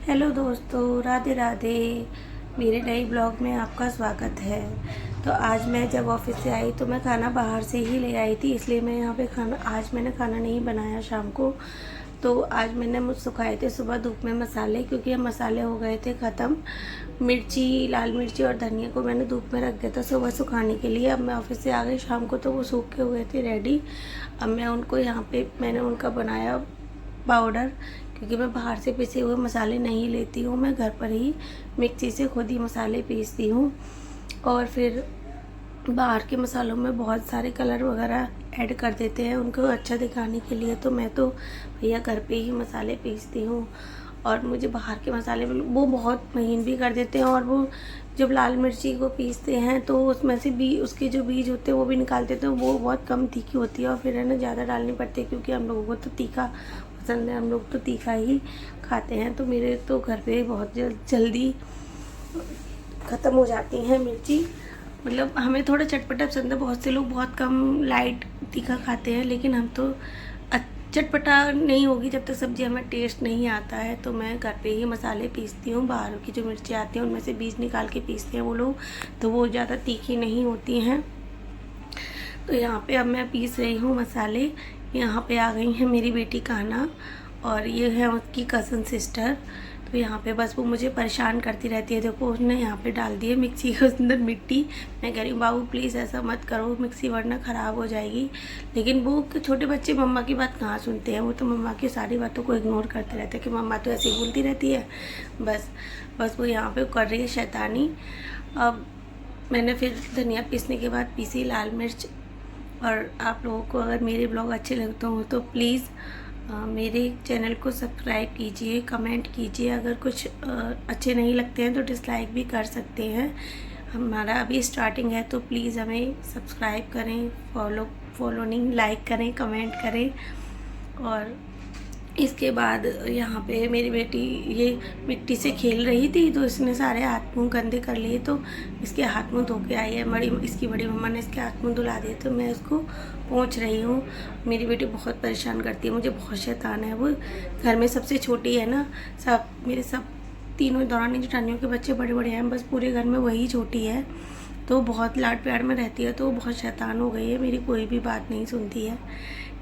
Hello दोस्तों, राधे राधे। मेरे नए ब्लॉग में आपका स्वागत है। तो आज मैं जब ऑफिस से आई तो मैं खाना बाहर से ही ले आई थी, इसलिए मैं यहाँ पे आज मैंने खाना नहीं बनाया शाम को। तो आज मैंने सुखाए थे सुबह धूप में मसाले, क्योंकि ये मसाले हो गए थे ख़त्म। मिर्ची, लाल मिर्ची और धनिया को मैंने धूप में रख दिया था सुबह सुखाने के लिए। अब मैं ऑफिस से आ गई शाम को तो वो सूखे हुए थे रेडी। अब मैं उनको यहाँ पे मैंने उनका बनाया पाउडर, क्योंकि मैं बाहर से पिसे हुए मसाले नहीं लेती हूँ। मैं घर पर ही मिक्सी से खुद ही मसाले पीसती हूँ। और फिर बाहर के मसालों में बहुत सारे कलर वगैरह ऐड कर देते हैं उनको अच्छा दिखाने के लिए, तो मैं तो भैया घर पे ही मसाले पीसती हूँ। और मुझे बाहर के मसाले वो बहुत महीन भी कर देते हैं, और वो जब लाल मिर्ची को पीसते हैं तो उसमें से उसके जो बीज होते हैं वो भी निकाल देते हैं। वो बहुत कम तीखी होती है और फिर है ना ज़्यादा डालनी पड़ती है, क्योंकि हम लोगों को तो तीखा पसंद है, हम लोग तो तीखा ही खाते हैं। तो मेरे तो घर पे बहुत जल्दी ख़त्म हो जाती हैं मिर्ची। मतलब हमें थोड़ा चटपटा पसंद है, बहुत से लोग बहुत कम लाइट तीखा खाते हैं, लेकिन हम तो चटपटा नहीं होगी जब तक सब्जी हमें टेस्ट नहीं आता है। तो मैं घर पे ही मसाले पीसती हूँ। बाहर की जो मिर्ची आती हैं उनमें से बीज निकाल के पीसते हैं वो लोग, तो वो ज़्यादा तीखी नहीं होती हैं। तो यहाँ पे अब मैं पीस रही हूँ मसाले। यहाँ पे आ गई है मेरी बेटी कान्हा, और ये है उसकी कज़न सिस्टर। तो यहाँ पे बस वो मुझे परेशान करती रहती है। देखो उसने यहाँ पे डाल दी है मिक्सी के अंदर मिट्टी। मैं कह रही हूँ बाबू प्लीज़ ऐसा मत करो, मिक्सी वरना ख़राब हो जाएगी। लेकिन वो छोटे बच्चे मम्मा की बात कहाँ सुनते हैं, वो तो मम्मा की सारी बातों को इग्नोर करते रहते हैं कि मम्मा तो ऐसे ही बोलती रहती है। बस वो यहाँ पर कर रही है शैतानी। अब मैंने फिर धनिया पीसने के बाद पीसी लाल मिर्च। और आप लोगों को अगर मेरे ब्लॉग अच्छे लगते हो तो प्लीज़ मेरे चैनल को सब्सक्राइब कीजिए, कमेंट कीजिए। अगर कुछ अच्छे नहीं लगते हैं तो डिसलाइक भी कर सकते हैं। हमारा अभी स्टार्टिंग है तो प्लीज़ हमें सब्सक्राइब करें, फॉलो नहीं, लाइक करें, कमेंट करें। और इसके बाद यहाँ पे मेरी बेटी ये मिट्टी से खेल रही थी, तो इसने सारे हाथ मुंह गंदे कर लिए, तो इसके हाथ मुंह धो के आई है। इसकी बड़ी मम्मा ने इसके हाथ मुंह धुला दिए, तो मैं इसको पोंछ रही हूँ। मेरी बेटी बहुत परेशान करती है मुझे, बहुत शैतान है वो। घर में सबसे छोटी है ना, सब तीनों दौरानी जेठानियों के बच्चे बड़े बड़े हैं, बस पूरे घर में वही छोटी है। तो बहुत लाड प्यार में रहती है, तो बहुत शैतान हो गई है, मेरी कोई भी बात नहीं सुनती है।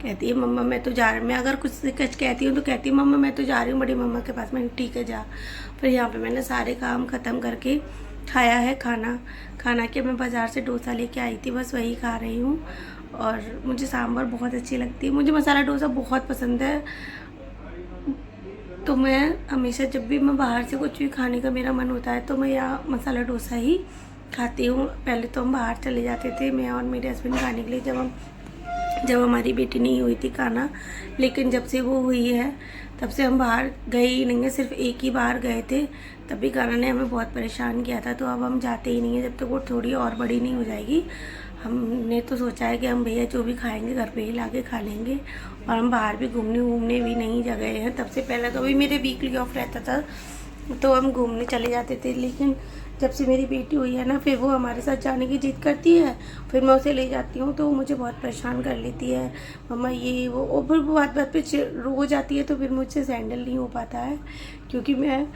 कहती है मम्मा मैं तो जा रही, मैं अगर कुछ कहती हूँ तो कहती है मम्मा मैं तो जा रही हूँ बड़ी मम्मा के पास। मैंने ठीक है जा। फिर यहाँ पे मैंने सारे काम ख़त्म करके खाया है खाना के मैं बाज़ार से डोसा लेके आई थी, बस वही खा रही हूँ। और मुझे सांभर बहुत अच्छी लगती है, मुझे मसाला डोसा बहुत पसंद है। तो मैं हमेशा जब भी मैं बाहर से कुछ भी खाने का मेरा मन होता है तो मैं यहाँ मसाला डोसा ही खाती हूँ। पहले तो हम बाहर चले जाते थे, मैं और मेरे हस्बैंड खाने के लिए, जब हमारी बेटी नहीं हुई थी कान्हा। लेकिन जब से वो हुई है तब से हम बाहर गए ही नहीं है, सिर्फ एक ही बार गए थे, तब भी कान्हा ने हमें बहुत परेशान किया था। तो अब हम जाते ही नहीं है जब तक वो थोड़ी और बड़ी नहीं हो जाएगी। हमने तो सोचा है कि हम भैया जो भी खाएंगे घर पे ही ला के खा लेंगे, और हम बाहर भी घूमने भी नहीं जा गए हैं तब से। पहले तो अभी मेरे वीकली ऑफ रहता था तो हम घूमने चले जाते थे, लेकिन जब से मेरी बेटी हुई है ना, फिर वो हमारे साथ जाने की जिद करती है। फिर मैं उसे ले जाती हूँ तो वो मुझे बहुत परेशान कर लेती है, मम्मा ये वो, और फिर वो बात पे रो जाती है। तो फिर मुझसे हैंडल नहीं हो पाता है, क्योंकि मैं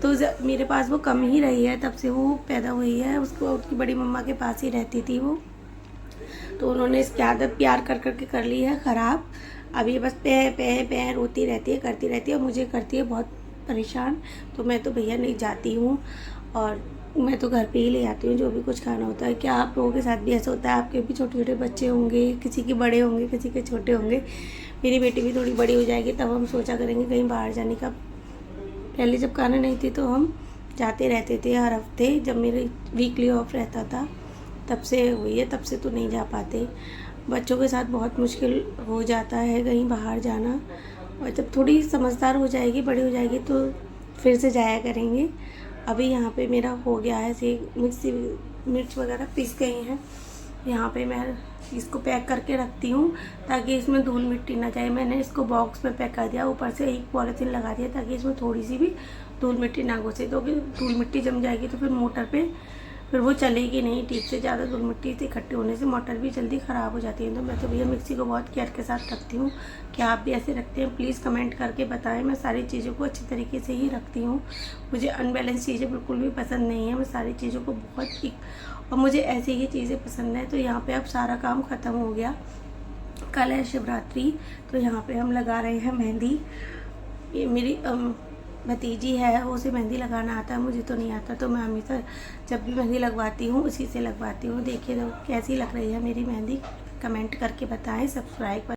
तो मेरे पास वो कम ही रही है तब से वो पैदा हुई है। उसकी बड़ी मम्मा के पास ही रहती थी वो, तो उन्होंने इसकी आदत प्यार कर कर ली है ख़राब। अब ये बस पे रोती रहती है, करती रहती है, और मुझे करती है बहुत परेशान। तो मैं तो भैया नहीं जाती हूँ, और मैं तो घर पे ही ले आती हूँ जो भी कुछ खाना होता है। क्या आप लोगों के साथ भी ऐसा होता है? आपके भी छोटे छोटे बच्चे होंगे, किसी के बड़े होंगे, किसी के छोटे होंगे। मेरी बेटी भी थोड़ी बड़ी हो जाएगी तब हम सोचा करेंगे कहीं बाहर जाने का। पहले जब खाना नहीं थी तो हम जाते रहते थे हर हफ्ते, जब मेरे वीकली ऑफ रहता था। तब से हुई है, तब से तो नहीं जा पाते। बच्चों के साथ बहुत मुश्किल हो जाता है कहीं बाहर जाना, और जब थोड़ी समझदार हो जाएगी, बड़ी हो जाएगी, तो फिर से जाया करेंगे। अभी यहाँ पे मेरा हो गया है, मिर्च वगैरह पीस गई हैं। यहाँ पे मैं इसको पैक करके रखती हूँ ताकि इसमें धूल मिट्टी ना जाए। मैंने इसको बॉक्स में पैक कर दिया, ऊपर से एक पॉलीथीन लगा दिया ताकि इसमें थोड़ी सी भी धूल मिट्टी ना घुसे, तो धूल मिट्टी जम जाएगी तो फिर मोटर पे फिर वो चलेगी नहीं ठीक से। ज़्यादा धूल मिट्टी से इकट्ठी होने से मोटर भी जल्दी ख़राब हो जाती है। तो मैं तो भैया मिक्सी को बहुत केयर के साथ रखती हूँ। क्या आप भी ऐसे रखते हैं? प्लीज़ कमेंट करके बताएं। मैं सारी चीज़ों को अच्छी तरीके से ही रखती हूँ। मुझे अनबैलेंस चीज़ें बिल्कुल भी पसंद नहीं है। मैं सारी चीज़ों को बहुत ही, और मुझे ऐसी ही चीज़ें पसंद है। तो यहाँ पे अब सारा काम ख़त्म हो गया। कल है शिवरात्रि, तो यहाँ पे हम लगा रहे हैं मेहंदी। ये मेरी भतीजी है, वो उसे मेहंदी लगाना आता है, मुझे तो नहीं आता। तो मैं हमेशा जब भी मेहंदी लगवाती हूँ उसी से लगवाती हूँ। देखिए तो कैसी लग रही है मेरी मेहंदी, कमेंट करके बताएं। सब्सक्राइब